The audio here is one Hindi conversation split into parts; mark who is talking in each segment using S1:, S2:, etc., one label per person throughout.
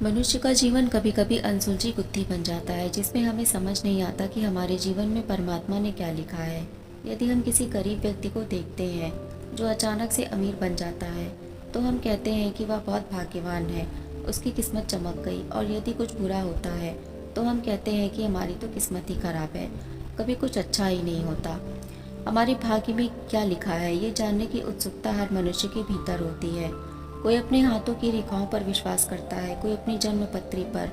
S1: मनुष्य का जीवन कभी कभी अनसुलझी गुत्थी बन जाता है जिसमें हमें समझ नहीं आता कि हमारे जीवन में परमात्मा ने क्या लिखा है। यदि हम किसी गरीब व्यक्ति को देखते हैं जो अचानक से अमीर बन जाता है तो हम कहते हैं कि वह बहुत भाग्यवान है, उसकी किस्मत चमक गई। और यदि कुछ बुरा होता है तो हम कहते हैं कि हमारी तो किस्मत ही खराब है, कभी कुछ अच्छा ही नहीं होता। हमारे भाग्य में क्या लिखा है ये जानने की उत्सुकता हर मनुष्य के भीतर होती है। कोई अपने हाथों की रेखाओं पर विश्वास करता है, कोई अपनी जन्म पत्री पर,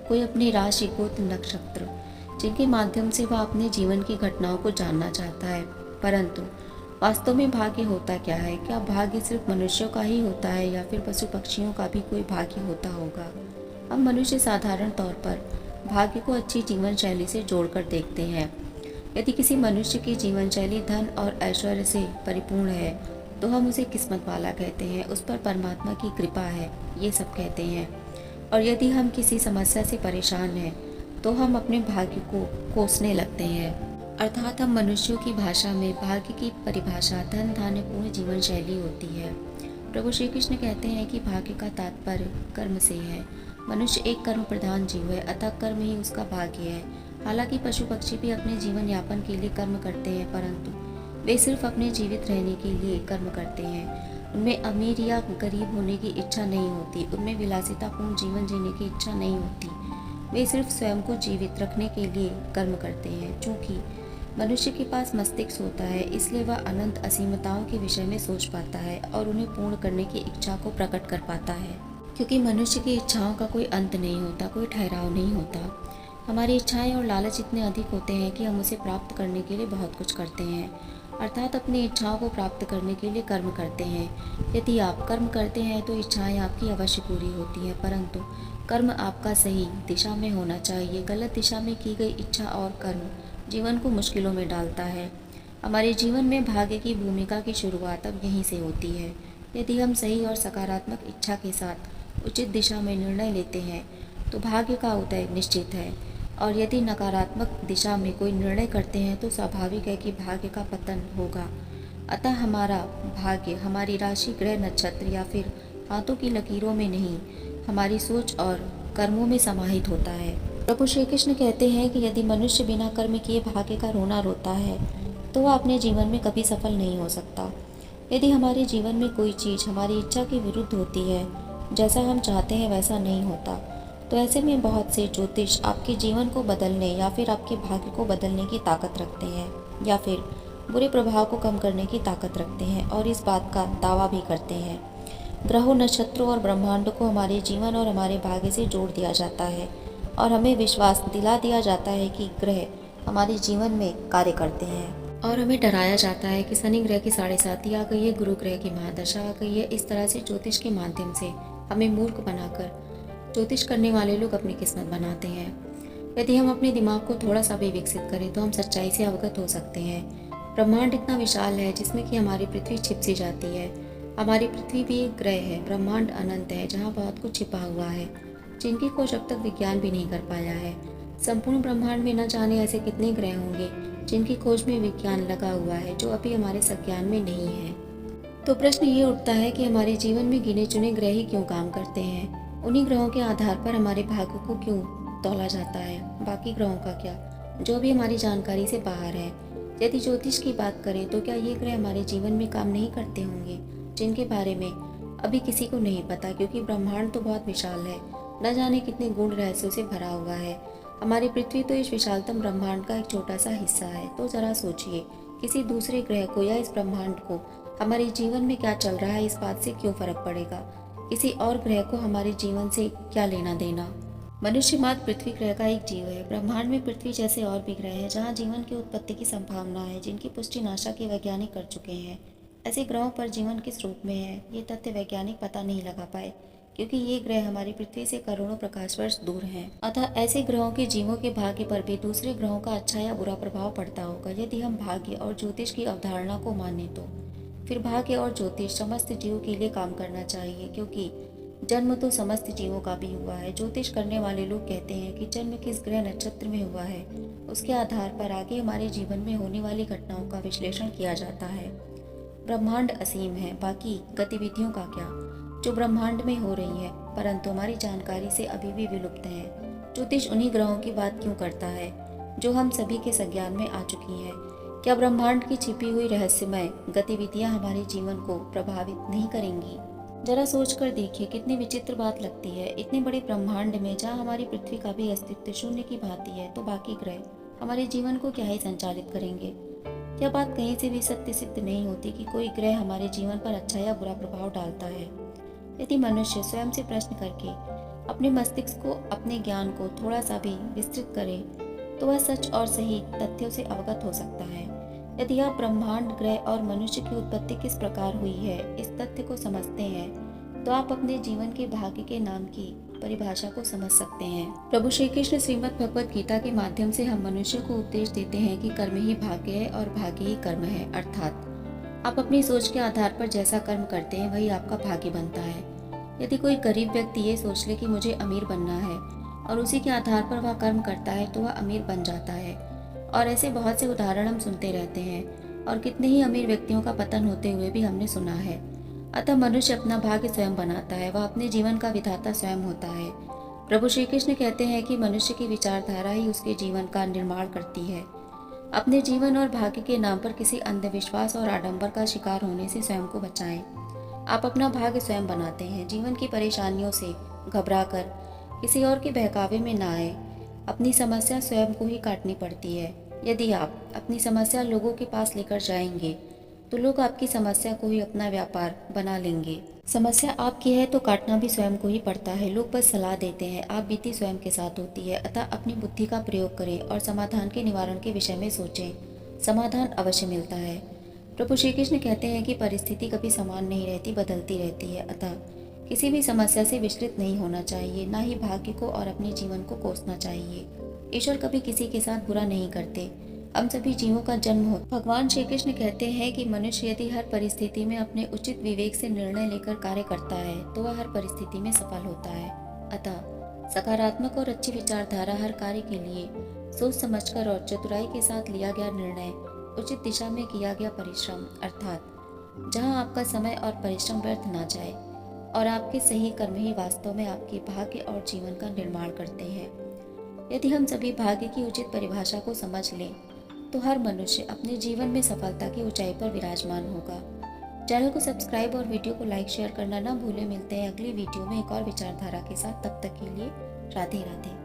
S1: कोई अपनी राशि गोत्र नक्षत्र, जिनके माध्यम से वह अपने जीवन की घटनाओं को जानना चाहता है। परंतु वास्तव में भाग्य होता क्या है? क्या भाग्य सिर्फ मनुष्यों का ही होता है या फिर पशु पक्षियों का भी कोई भाग्य होता होगा? हम मनुष्य साधारण तौर पर भाग्य को अच्छी जीवन शैली से जोड़कर देखते हैं। यदि किसी मनुष्य की जीवन शैली धन और ऐश्वर्य से परिपूर्ण है तो हम उसे किस्मत वाला कहते हैं, उस पर परमात्मा की कृपा है, ये सब कहते हैं। और यदि हम किसी समस्या से परेशान हैं तो हम अपने भाग्य को कोसने लगते हैं। अर्थात हम मनुष्यों की भाषा में भाग्य की परिभाषा धन धान्य पूर्ण जीवन शैली होती है। प्रभु श्री कृष्ण कहते हैं कि भाग्य का तात्पर्य कर्म से है। मनुष्य एक कर्म प्रधान जीव है, अतः कर्म ही उसका भाग्य है। हालांकि पशु पक्षी भी अपने जीवन यापन के लिए कर्म करते हैं, परंतु वे सिर्फ अपने जीवित रहने के लिए कर्म करते हैं। उनमें अमीर या गरीब होने की इच्छा नहीं होती, उनमें विलासितापूर्ण जीवन जीने की इच्छा नहीं होती। वे सिर्फ स्वयं को जीवित रखने के लिए कर्म करते हैं। चूँकि मनुष्य के पास मस्तिष्क होता है इसलिए वह अनंत असीमताओं के विषय में सोच पाता है और उन्हें पूर्ण करने की इच्छा को प्रकट कर पाता है। क्योंकि मनुष्य की इच्छाओं का कोई अंत नहीं होता, कोई ठहराव नहीं होता। हमारी इच्छाएं और लालच इतने अधिक होते हैं कि हम उसे प्राप्त करने के लिए बहुत कुछ करते हैं, अर्थात अपनी इच्छाओं को प्राप्त करने के लिए कर्म करते हैं। यदि आप कर्म करते हैं तो इच्छाएं आपकी अवश्य पूरी होती हैं, परंतु कर्म आपका सही दिशा में होना चाहिए। गलत दिशा में की गई इच्छा और कर्म जीवन को मुश्किलों में डालता है। हमारे जीवन में भाग्य की भूमिका की शुरुआत अब यहीं से होती है। यदि हम सही और सकारात्मक इच्छा के साथ उचित दिशा में निर्णय लेते हैं तो भाग्य का उदय निश्चित है, और यदि नकारात्मक दिशा में कोई निर्णय करते हैं तो स्वाभाविक है कि भाग्य का पतन होगा। अतः हमारा भाग्य हमारी राशि ग्रह नक्षत्र या फिर हाथों की लकीरों में नहीं, हमारी सोच और कर्मों में समाहित होता है। प्रभु श्री कृष्ण कहते हैं कि यदि मनुष्य बिना कर्म किए भाग्य का रोना रोता है तो वह अपने जीवन में कभी सफल नहीं हो सकता। यदि हमारे जीवन में कोई चीज़ हमारी इच्छा के विरुद्ध होती है, जैसा हम चाहते हैं वैसा नहीं होता, तो ऐसे में बहुत से ज्योतिष आपके जीवन को बदलने या फिर आपके भाग्य को बदलने की ताकत रखते हैं, या फिर बुरे प्रभाव को कम करने की ताकत रखते हैं और इस बात का दावा भी करते हैं। ग्रहों, नक्षत्रों और ब्रह्मांड को हमारे जीवन और हमारे भाग्य से जोड़ दिया जाता है और हमें विश्वास दिला दिया जाता है कि ग्रह हमारे जीवन में कार्य करते हैं। और हमें डराया जाता है कि शनि ग्रह की 7.5 आ गई है, गुरु ग्रह की महादशा आ गई है। इस तरह से ज्योतिष के माध्यम से हमें मूर्ख बनाकर ज्योतिष करने वाले लोग अपनी किस्मत बनाते हैं। यदि हम अपने दिमाग को थोड़ा सा भी विकसित करें तो हम सच्चाई से अवगत हो सकते हैं। ब्रह्मांड इतना विशाल है जिसमें कि हमारी पृथ्वी छिप सी जाती है। हमारी पृथ्वी भी एक ग्रह है। ब्रह्मांड अनंत है जहाँ बहुत कुछ छिपा हुआ है जिनकी खोज अब तक विज्ञान भी नहीं कर पाया है। संपूर्ण ब्रह्मांड में न जाने ऐसे कितने ग्रह होंगे जिनकी खोज में विज्ञान लगा हुआ है, जो अभी हमारे संज्ञान में नहीं है। तो प्रश्न ये उठता है कि हमारे जीवन में गिने चुने ग्रह ही क्यों काम करते हैं? उन्हीं ग्रहों के आधार पर हमारे भाग्य को क्यों तौला जाता है? बाकी ग्रहों का क्या, जो भी हमारी जानकारी से बाहर है? यदि ज्योतिष की बात करें तो क्या ये ग्रह हमारे जीवन में काम नहीं करते होंगे, जिनके बारे में अभी किसी को नहीं पता? क्योंकि ब्रह्मांड तो बहुत विशाल है, न जाने कितने गूढ़ रहस्यों से भरा हुआ है। हमारी पृथ्वी तो इस विशालतम ब्रह्मांड का एक छोटा सा हिस्सा है। तो जरा सोचिए, किसी दूसरे ग्रह को या इस ब्रह्मांड को हमारे जीवन में क्या चल रहा है इस बात से क्यों फर्क पड़ेगा? किसी और ग्रह को हमारे जीवन से क्या लेना देना? मनुष्य मात्र पृथ्वी ग्रह का एक जीव है। ब्रह्मांड में पृथ्वी जैसे और भी ग्रह हैं जहाँ जीवन की उत्पत्ति की संभावना है, जिनकी पुष्टि नासा के वैज्ञानिक कर चुके हैं। ऐसे ग्रहों पर जीवन किस रूप में है ये तथ्य वैज्ञानिक पता नहीं लगा पाए, क्योंकि ये ग्रह हमारी पृथ्वी से करोड़ों प्रकाश वर्ष दूर हैं। अतः ऐसे ग्रहों के जीवों के भाग्य पर भी दूसरे ग्रहों का अच्छा या बुरा प्रभाव पड़ता होगा। यदि हम भाग्य और ज्योतिष की अवधारणा को माने तो फिर भाग्य और ज्योतिष समस्त जीवों के लिए काम करना चाहिए, क्योंकि जन्म तो समस्त जीवों का भी हुआ है। ज्योतिष करने वाले लोग कहते हैं कि जन्म किस ग्रह नक्षत्र में हुआ है, उसके आधार पर आगे हमारे जीवन में होने वाली घटनाओं का विश्लेषण किया जाता है। ब्रह्मांड असीम है, बाकी गतिविधियों का क्या? जो ब्रह्मांड में हो रही है, परंतु हमारी जानकारी से अभी भी विलुप्त है। ज्योतिष उन्हीं ग्रहों की बात क्यों करता है जो हम सभी के संज्ञान में आ चुकी हैं? क्या ब्रह्मांड की छिपी हुई रहस्यमय गतिविधियां हमारे जीवन को प्रभावित नहीं करेंगी? जरा सोच कर देखिए, कितनी विचित्र बात लगती है। इतने बड़े ब्रह्मांड में जहाँ हमारी पृथ्वी का भी अस्तित्व शून्य की भांति है, तो बाकी ग्रह हमारे जीवन को क्या ही संचालित करेंगे? यह बात कहीं से भी सत्य सिद्ध नहीं होती कि कोई ग्रह हमारे जीवन पर अच्छा या बुरा प्रभाव डालता है। यदि मनुष्य स्वयं से प्रश्न करके अपने मस्तिष्क को, अपने ज्ञान को थोड़ा सा भी विस्तृत करे, तो वह सच और सही तथ्यों से अवगत हो सकता है। यदि आप ब्रह्मांड, ग्रह और मनुष्य की उत्पत्ति किस प्रकार हुई है इस तथ्य को समझते हैं, तो आप अपने जीवन के भाग्य के नाम की परिभाषा को समझ सकते हैं। प्रभु श्री कृष्ण श्रीमद् भगवत गीता के माध्यम से हम मनुष्य को उपदेश देते हैं कि कर्म ही भाग्य है और भाग्य ही कर्म है। अर्थात आप अपनी सोच के आधार पर जैसा कर्म करते हैं वही आपका भाग्य बनता है। यदि कोई गरीब व्यक्ति ये सोच ले कि मुझे अमीर बनना है और उसी के आधार पर वह कर्म करता है, तो वह अमीर बन जाता है। और ऐसे बहुत से उदाहरण हम सुनते रहते हैं और कितने ही अमीर व्यक्तियों का पतन होते हुए भी हमने सुना है। अतः मनुष्य अपना भाग्य स्वयं बनाता है, वह अपने जीवन का विधाता स्वयं होता है। प्रभु श्री कृष्ण कहते हैं कि मनुष्य की विचारधारा ही उसके जीवन का निर्माण करती है। अपने जीवन और भाग्य के नाम पर किसी अंधविश्वास और आडंबर का शिकार होने से स्वयं को बचाएं। आप अपना भाग्य स्वयं बनाते हैं। जीवन की परेशानियों से घबराकर किसी और के बहकावे में ना आए। अपनी समस्या स्वयं को ही काटनी पड़ती है। यदि आप अपनी समस्या लोगों के पास लेकर जाएंगे, तो लोग आपकी समस्या को ही अपना व्यापार बना लेंगे। समस्या आपकी है तो काटना भी स्वयं को ही पड़ता है। लोग बस सलाह देते हैं, आप बीती स्वयं के साथ होती है। अतः अपनी बुद्धि का प्रयोग करें और समाधान के निवारण के विषय में सोचें। समाधान अवश्य मिलता है। प्रभु श्री कृष्ण कहते हैं कि परिस्थिति कभी समान नहीं रहती, बदलती रहती है। अतः किसी भी समस्या से विचलित नहीं होना चाहिए, ना ही भाग्य को और अपने जीवन को कोसना चाहिए। ईश्वर कभी किसी के साथ बुरा नहीं करते। हम सभी जीवों का जन्म हो। भगवान श्री कृष्ण कहते हैं कि मनुष्य यदि हर परिस्थिति में अपने उचित विवेक से निर्णय लेकर कार्य करता है, तो वह हर परिस्थिति में सफल होता है। अतः सकारात्मक और अच्छी विचारधारा हर कार्य के लिए सोच समझकर और चतुराई के साथ लिया गया निर्णय, उचित दिशा में किया गया परिश्रम, अर्थात जहाँ आपका समय और परिश्रम व्यर्थ ना जाए और आपके सही कर्म ही वास्तव में आपके भाग्य और जीवन का निर्माण करते हैं। यदि हम सभी भाग्य की उचित परिभाषा को समझ लें, तो हर मनुष्य अपने जीवन में सफलता की ऊंचाई पर विराजमान होगा। चैनल को सब्सक्राइब और वीडियो को लाइक शेयर करना ना भूलें। मिलते हैं अगली वीडियो में एक और विचारधारा के साथ। तब तक के लिए राधे राधे।